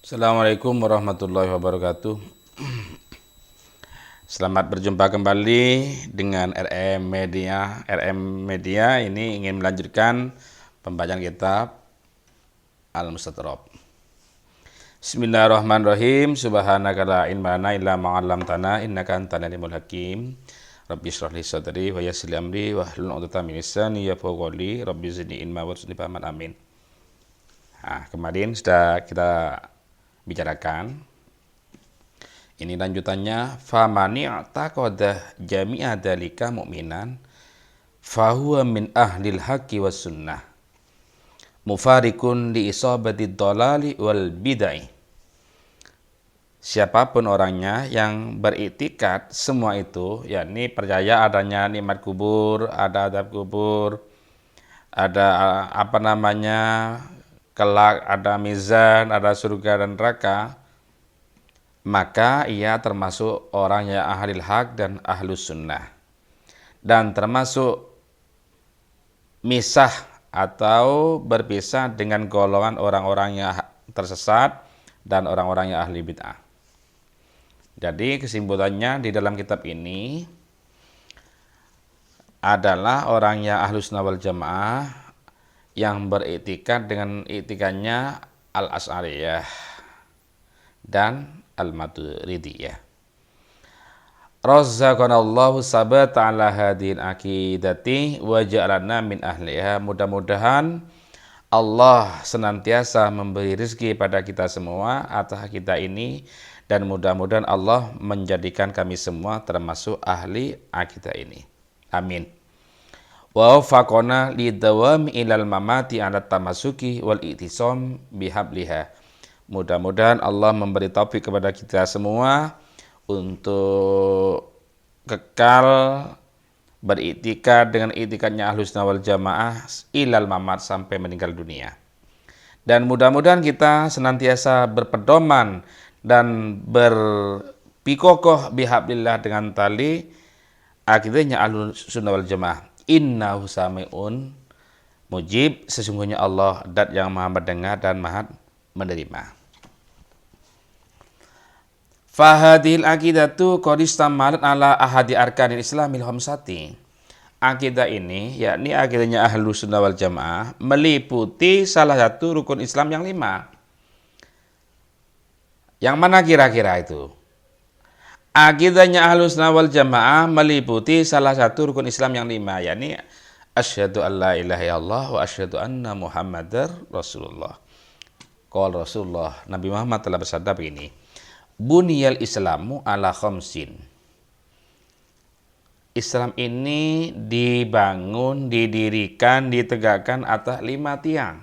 Assalamualaikum warahmatullahi wabarakatuh. Selamat berjumpa kembali dengan RM Media. RM Media ini ingin melanjutkan pembacaan kitab Al-Mustatrab. Bismillahirrahmanirrahim. Subhanaka la ilma lana illa ma 'allamtana innaka antal alimul hakim. Rabbi shrah li sadri wa yassir li amri wahlul 'uqdatam min lisani yafqahu qawli. Rabbi zidni ilma warzuqni fahman. Amin. Nah, kemarin sudah kita bicarakan. Ini lanjutannya, famani i'taqada jami'a dzalika mu'minan fahuwa min ahlil haqqi was sunnah mufarikun li isabati dhalali wal bid'ah. Siapapun orangnya yang beriktikad semua itu, yakni percaya adanya nikmat kubur, ada azab kubur, ada kelak, ada mizan, ada surga dan neraka, maka ia termasuk orang yang ahlil haq dan ahlus sunnah, dan termasuk misah atau berpisah dengan golongan orang-orang yang tersesat dan orang-orang yang ahli bid'ah. Jadi kesimpulannya di dalam kitab ini adalah orang yang ahlus sunnah wal jamaah yang beriktikad dengan iktikannya al-Asy'ariyah dan al-Maturidiyah. Razzaqanallahu sabata ala hadhihi aqidati wa ja'alana min ahliha. Mudah-mudahan Allah senantiasa memberi rezeki pada kita semua atas kita ini, dan mudah-mudahan Allah menjadikan kami semua termasuk ahli akidah ini. Amin. Wa faqona lidawami ilal mamati ala tamasuki wal i'tisam bihabliha. Mudah-mudahan Allah memberi taufik kepada kita semua untuk kekal beriktikad dengan iktikadnya Ahlus Sunnah wal Jamaah ilal mamat, sampai meninggal dunia. Dan mudah-mudahan kita senantiasa berpedoman dan berpikokoh bihablillah dengan tali akidahnya Ahlus Sunnah wal Jamaah. Innahu sami'un mujib, sesungguhnya Allah dat yang maha mendengar dan maha menerima. Fahadil aqidatu qad istamalat ala ahadi arkanil islamil khamsati. Akidah ini, yakni akidahnya Ahlus Sunnah wal Jamaah, meliputi salah satu rukun Islam yang 5. Yang mana kira-kira itu? Akidahnya Ahlus Sunnah wal Jamaah meliputi salah satu rukun Islam yang 5, yakni asyhadu an la ilaha illallah wa asyhadu anna muhammadar rasulullah. Qala Rasulullah, Nabi Muhammad telah bersabda begini, buniyal islamu ala khamsin. Islam ini dibangun, didirikan, ditegakkan atas 5 tiang.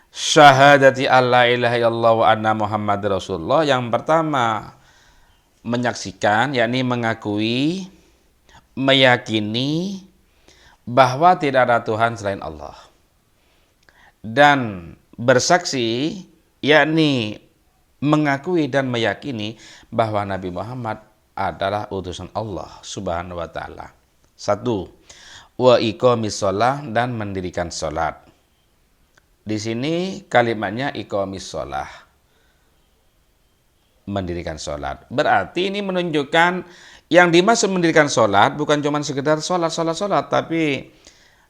Syahadati alla ilaha illallah wa anna muhammadar rasulullah. Yang pertama, menyaksikan, yakni mengakui, meyakini bahwa tidak ada Tuhan selain Allah, dan bersaksi, yakni mengakui dan meyakini bahwa Nabi Muhammad adalah utusan Allah Subhanahu wa taala. 1. Wa iqamis shalah, dan mendirikan salat. Di sini kalimatnya iqamis shalah, mendirikan salat. Berarti ini menunjukkan yang dimaksud mendirikan salat bukan cuma sekedar salat, tapi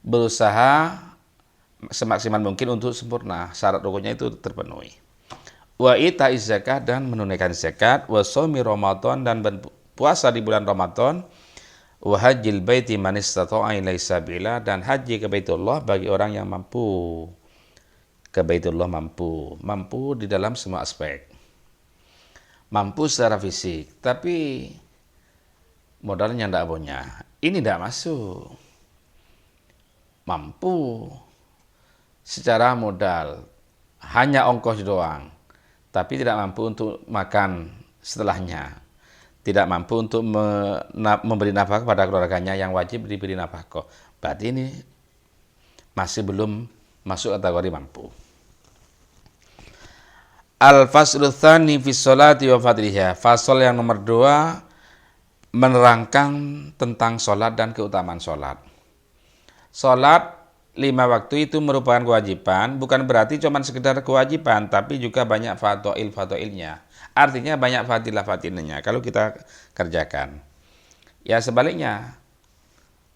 berusaha semaksimal mungkin untuk sempurna, syarat rukunnya itu terpenuhi. Wa ita'iz zakat, dan menunaikan zakat. Wa shaumi Ramadan, dan berpuasa di bulan Ramadan. Wa hajjil baiti man istata'a ilaihi sabila, dan haji ke Baitullah bagi orang yang mampu ke Baitullah, mampu di dalam semua aspek. Mampu secara fisik, tapi modalnya tidak punya, ini tidak masuk. Mampu secara modal, hanya ongkos doang, tapi tidak mampu untuk makan setelahnya, tidak mampu untuk memberi nafkah kepada keluarganya yang wajib diberi nafkah. Berarti ini masih belum masuk kategori mampu. Al-faslu tsani fi sholati wa fadliha. Fasal yang nomor 2 menerangkan tentang sholat dan keutamaan sholat. Sholat 5 waktu itu merupakan kewajiban, bukan berarti cuma sekedar kewajiban, tapi juga banyak fadail-fadailnya. Artinya banyak fadilah-fadilnya kalau kita kerjakan. Ya sebaliknya,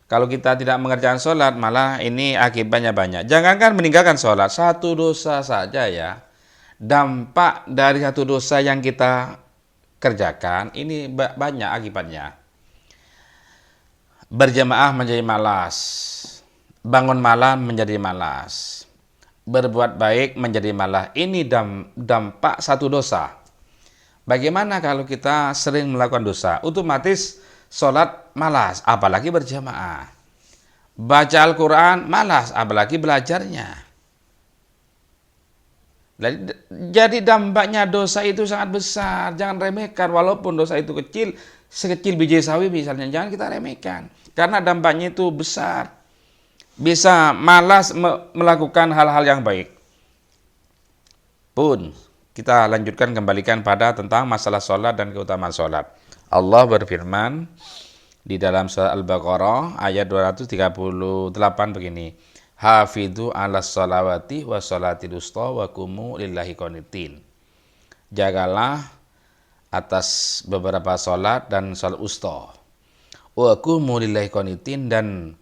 kalau kita tidak mengerjakan sholat, malah ini akibatnya banyak. Jangankan meninggalkan sholat, satu dosa saja ya. Dampak dari satu dosa yang kita kerjakan, ini banyak akibatnya. Berjamaah menjadi malas, bangun malam menjadi malas, berbuat baik menjadi malas. Ini dampak satu dosa. Bagaimana kalau kita sering melakukan dosa? Otomatis sholat malas, apalagi berjamaah. Baca Al-Quran malas, apalagi belajarnya. Jadi dampaknya dosa itu sangat besar. Jangan remehkan, walaupun dosa itu kecil, sekecil biji sawi misalnya, jangan kita remehkan. Karena dampaknya itu besar. Bisa malas melakukan hal-hal yang baik. Pun, kita lanjutkan kembalikan pada tentang masalah sholat dan keutamaan sholat. Allah berfirman di dalam surah Al-Baqarah ayat 238 begini. Hafidhu ala sholawati wa sholatil wusta wa kumu lillahi qanitin. Jagalah atas beberapa sholat dan sholat wusta. Wa kumu lillahi qanitin, dan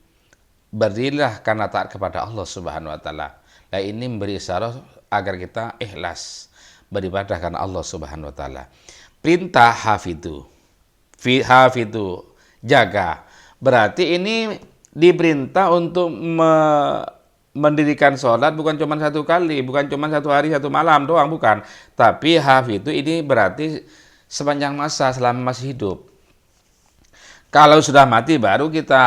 berdirilah karena taat kepada Allah Subhanahu wa taala. Nah, ini memberi isyarat agar kita ikhlas beribadah karena Allah Subhanahu wa taala. Perintah hafidhu. Hafidhu, jaga. Berarti ini diperintah untuk mendirikan sholat bukan cuma satu kali, bukan cuma satu hari, satu malam doang, bukan. Tapi hafidhu ini berarti sepanjang masa, selama masih hidup. Kalau sudah mati baru kita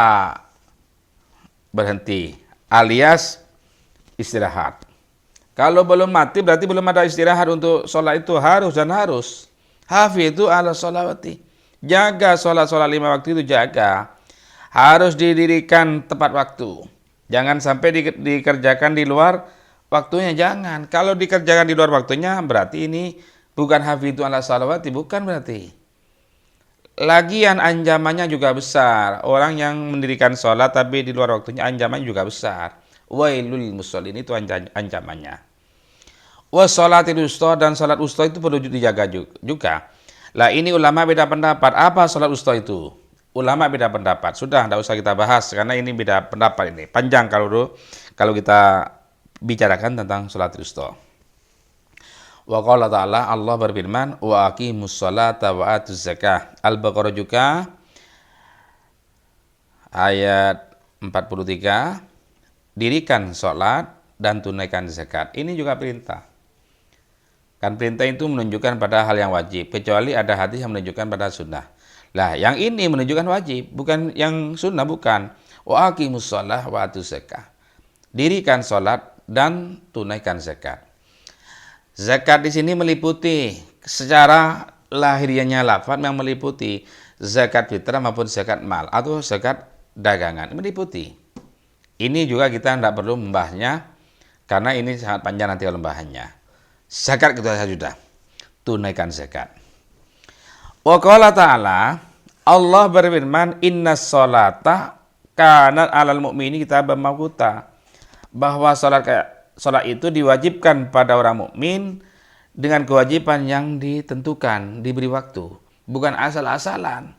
berhenti, alias istirahat. Kalau belum mati berarti belum ada istirahat untuk sholat itu, harus dan harus. Hafidhu ala sholawati. Jaga sholat-sholat 5 waktu itu, jaga. Harus didirikan tepat waktu. Jangan sampai dikerjakan di luar waktunya, jangan. Kalau dikerjakan di luar waktunya berarti ini bukan hafidhu ala sholawati, bukan berarti. Lagian ancamannya juga besar. Orang yang mendirikan sholat tapi di luar waktunya, ancamannya juga besar. Wailul musholin, itu ancamannya. Wa sholatil wusta, dan sholat wusta itu perlu dijaga juga. Lah ini ulama beda pendapat. Apa sholat wusta itu? Ulama beda pendapat. Sudah, tidak usah kita bahas karena ini beda pendapat ini. Panjang kalau kita bicarakan tentang sholat wusta. Wa qala ta'ala, Allah berfirman, wa aqimus sholata wa atuz zakah. Al-Baqarah juga ayat 43, dirikan sholat dan tunaikan zakat. Ini juga perintah. Kan perintah itu menunjukkan pada hal yang wajib, kecuali ada hadis yang menunjukkan pada sunnah. Lah, yang ini menunjukkan wajib, bukan yang sunnah, bukan. Wa aqimus sholah wa atuz zakah. Dirikan sholat dan tunaikan zakat. Zakat di sini meliputi secara lahiriahnya lafaz yang meliputi zakat fitrah maupun zakat mal atau zakat dagangan, meliputi. Ini juga kita tidak perlu membahasnya karena ini sangat panjang nanti kalau membahasnya. Zakat kita sudah tunaikan zakat. Wa qala ta'ala, Allah berfirman, innas sholata kanat 'alal mu'mini kitaban mawquta, bahwa sholat itu diwajibkan pada orang mukmin dengan kewajiban yang ditentukan, diberi waktu, bukan asal-asalan.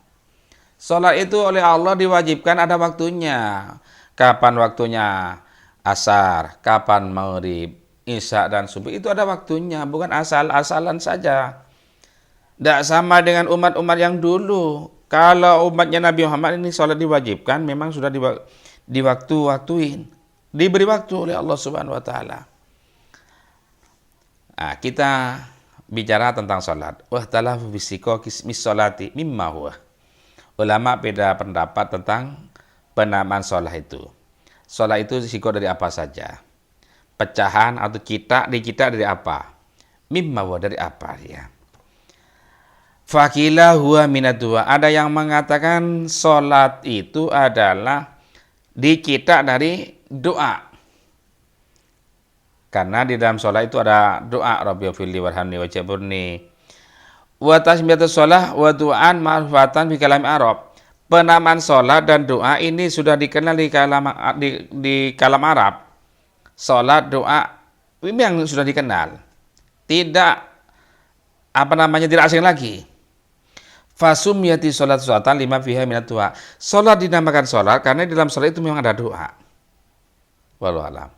Sholat itu oleh Allah diwajibkan, ada waktunya. Kapan waktunya asar, kapan maghrib, isya dan subuh, itu ada waktunya, bukan asal-asalan saja. Tidak sama dengan umat-umat yang dulu. Kalau umatnya Nabi Muhammad ini sholat diwajibkan, memang sudah diwaktu-waktuin, diberi waktu oleh Allah Subhanahu wa taala. Nah, kita bicara tentang sholat. Wa talafu fisiko kismis sholati mimma huwa. Ulama beda pendapat tentang penamaan sholat itu. Sholat itu siko dari apa saja? Pecahan atau dicita dari apa? Mimma huwa, dari apa ya? Fakila huwa minad dua. Ada yang mengatakan sholat itu adalah dicita dari doa. Karena di dalam sholat itu ada doa, Rabbighfirli warhamni wajburni. Wa tasmiyatus sholah wa du'an ma'rufatan fi kalam Arab. Penamaan sholat dan doa ini sudah dikenal di kalam Arab. sholat, doa, ini yang sudah dikenal. Tidak, tidak asing lagi. Fasumiyati sholat sholatan lima fiha minat doa. Sholat dinamakan sholat karena di dalam sholat itu memang ada doa. Wallahu alam.